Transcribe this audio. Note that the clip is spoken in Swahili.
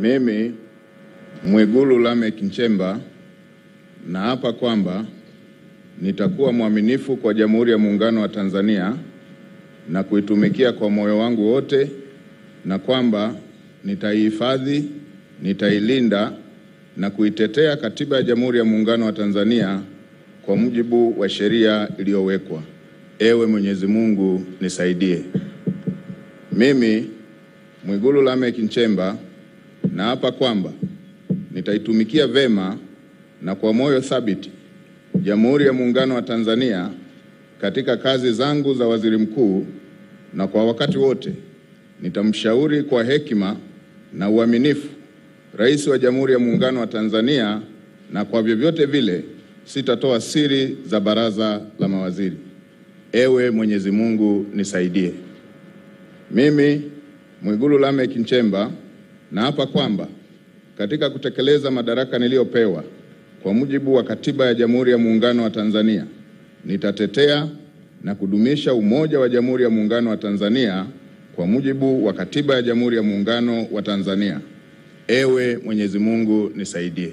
Mimi Mwigulu Lameck Nchemba naapa kwamba nitakuwa mwaminifu kwa Jamhuri ya Muungano wa Tanzania na kuitumikia kwa moyo wangu wote, na kwamba nitaihifadhi, nitailinda na kuitetea Katiba ya Jamhuri ya Muungano wa Tanzania kwa mujibu wa sheria iliyowekwa. Ewe Mwenyezi Mungu nisaidie. Mimi Mwigulu Lameck Nchemba naapa kwamba nitaitumikia vema na kwa moyo thabiti Jamhuri ya Muungano wa Tanzania katika kazi zangu za waziri mkuu, na kwa wakati wote nitamshauri kwa hekima na uaminifu Rais wa Jamhuri ya Muungano wa Tanzania, na kwa vyovyote vile sitatoa siri za baraza la mawaziri. Ewe Mwenyezi Mungu nisaidie. Mimi Mwigulu Lameck Nchemba naapa kwamba katika kutekeleza madaraka niliyopewa kwa mujibu wa Katiba ya Jamhuri ya Muungano wa Tanzania, nitatetea na kudumisha umoja wa Jamhuri ya Muungano wa Tanzania kwa mujibu wa Katiba ya Jamhuri ya Muungano wa Tanzania. Ewe Mwenyezi Mungu nisaidie.